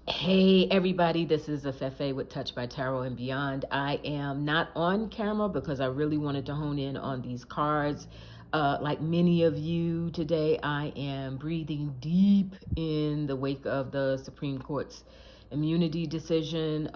Hey everybody, this is Afefe with Touch by Tarot and Beyond. I am not on camera because I really wanted to hone in on these cards. Like many of you today, I am breathing deep in the wake of the Supreme Court's immunity decision.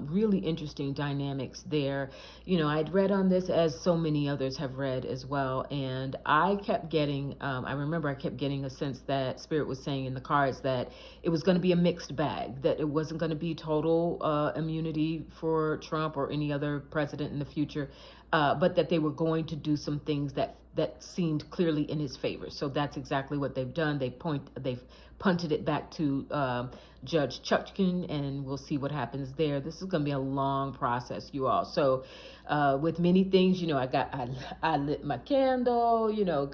Really interesting dynamics there. I'd read on this as so many others have read as well, and I kept getting, I remember I kept getting a sense that Spirit was saying in the cards that it was going to be a mixed bag, that it wasn't going to be total immunity for Trump or any other president in the future, but that they were going to do some things that seemed clearly in his favor. So that's exactly what they've done. They've punted it back to Judge Chutkin, and we'll see what happens there. This is going to be a long process, you all. So with many things, I lit my candle,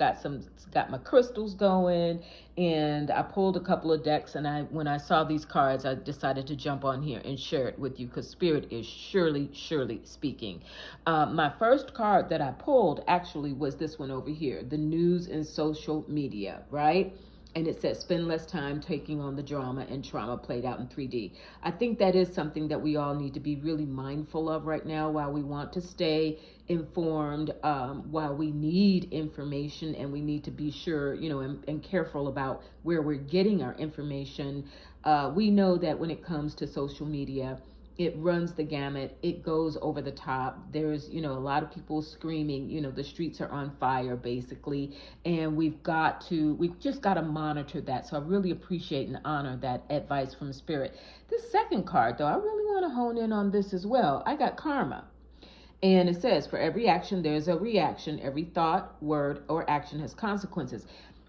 got my crystals going, and I pulled a couple of decks. And when I saw these cards, I decided to jump on here and share it with you because Spirit is surely speaking. My first card that I pulled actually was this one over here, the news and social media, right? And it says spend less time taking on the drama and trauma played out in 3D. I think that is something that we all need to be really mindful of right now while we want to stay informed, while we need information, and we need to be sure, and careful about where we're getting our information. We know that when it comes to social media, it runs the gamut. It goes over the top. There's, a lot of people screaming, the streets are on fire basically. And we've just got to monitor that. So I really appreciate and honor that advice from Spirit. This second card though, I really want to hone in on this as well. I got karma. And it says, for every action, there's a reaction. Every thought, word, or action has consequences.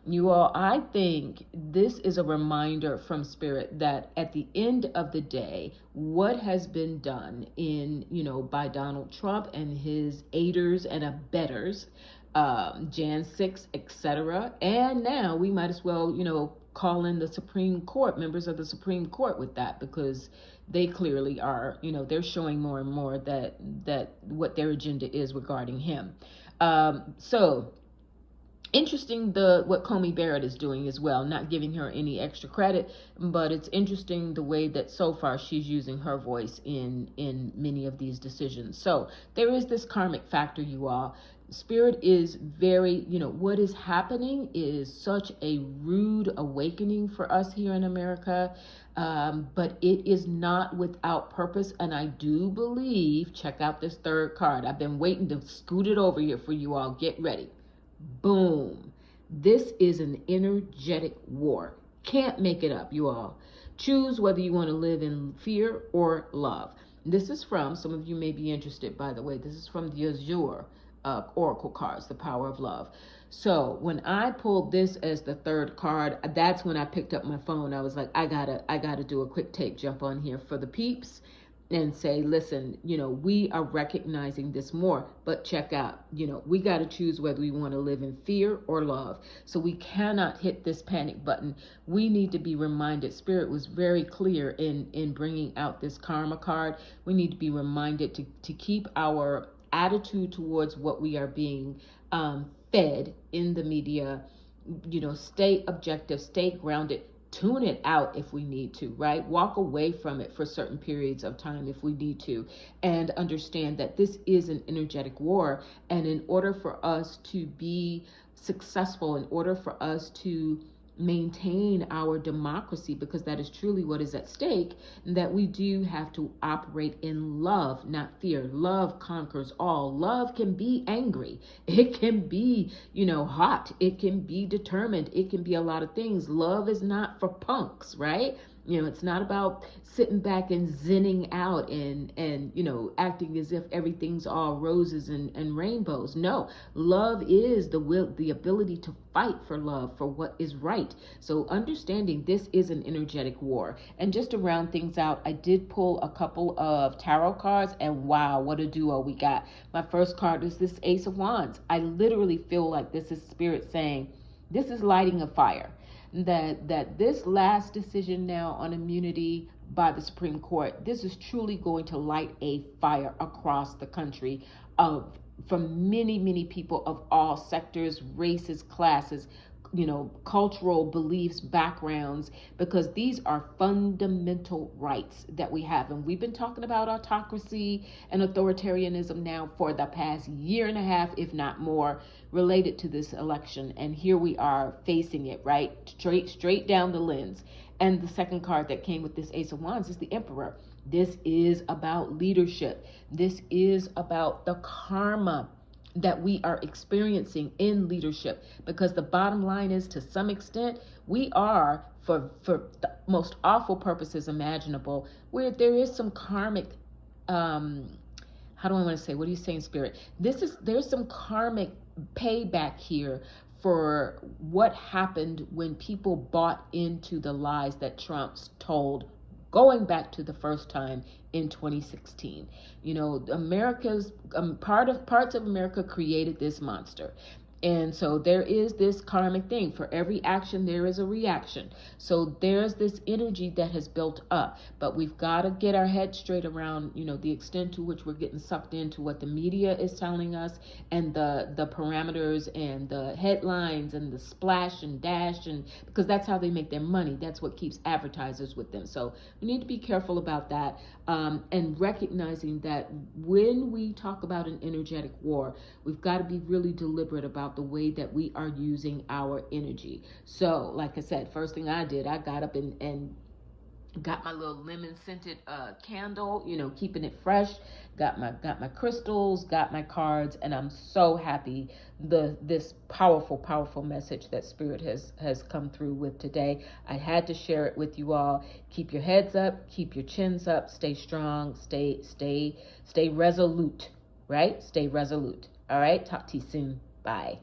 You all, I think this is a reminder from Spirit that at the end of the day, what has been done by Donald Trump and his aiders and abettors, Jan 6, etc. And now we might as well, call in the Supreme Court, members of the Supreme Court with that, because they clearly are, they're showing more and more that what their agenda is regarding him. So interesting what Comey Barrett is doing as well, not giving her any extra credit, but it's interesting the way that so far she's using her voice in many of these decisions. So there is this karmic factor, you all. Spirit is very, what is happening is such a rude awakening for us here in America. But it is not without purpose. And I do believe, check out this third card. I've been waiting to scoot it over here for you all. Get ready. Boom. This is an energetic war. Can't make it up, you all. Choose whether you want to live in fear or love. This is from, some of you may be interested, by the way, this is from the Azure Oracle cards, the power of love. So when I pulled this as the third card, that's when I picked up my phone. I was like, I gotta do a quick take jump on here for the peeps and say, listen, we are recognizing this more, but check out, we got to choose whether we want to live in fear or love. So we cannot hit this panic button. We need to be reminded. Spirit was very clear in bringing out this karma card. We need to be reminded to keep our attitude towards what we are being fed in the media, stay objective, stay grounded, tune it out if we need to, right? Walk away from it for certain periods of time if we need to, and understand that this is an energetic war. And in order for us to be successful, in order for us to maintain our democracy, because that is truly what is at stake, that we do have to operate in love, not fear. Love conquers all. Love can be angry. It can be, hot. It can be determined. It can be a lot of things. Love is not for punks, right? It's not about sitting back and zenning out and acting as if everything's all roses and rainbows. No, love is the ability to fight for love, for what is right. So understanding this is an energetic war. And just to round things out, I did pull a couple of tarot cards, and wow, what a duo we got. My first card is this Ace of Wands. I literally feel like this is Spirit saying, this is lighting a fire. That this last decision now on immunity by the Supreme Court, this is truly going to light a fire across the country from many people of all sectors, races, classes, cultural beliefs, backgrounds, because these are fundamental rights that we have. And we've been talking about autocracy and authoritarianism now for the past year and a half, if not more, related to this election. And here we are facing it, right? Straight down the lens. And the second card that came with this Ace of Wands is the Emperor. This is about leadership. This is about the karma that we are experiencing in leadership, because the bottom line is, to some extent, we are, for the most awful purposes imaginable, where there is some karmic, how do I want to say, what are you saying, Spirit? There's some karmic payback here for what happened when people bought into the lies that Trump's told, going back to the first time in 2016. America's parts of America created this monster. And so there is this karmic thing. For every action, there is a reaction. So there's this energy that has built up. But we've got to get our head straight around, the extent to which we're getting sucked into what the media is telling us, and the parameters and the headlines and the splash and dash, and because that's how they make their money. That's what keeps advertisers with them. So we need to be careful about that, and recognizing that when we talk about an energetic war, we've got to be really deliberate about the way that we are using our energy. So, like I said, first thing I did, I got up and got my little lemon scented candle, keeping it fresh. Got my crystals, got my cards, and I'm so happy this powerful message that Spirit has come through with today. I had to share it with you all. Keep your heads up, keep your chins up, stay strong, stay resolute, right? Stay resolute. All right, talk to you soon. Bye.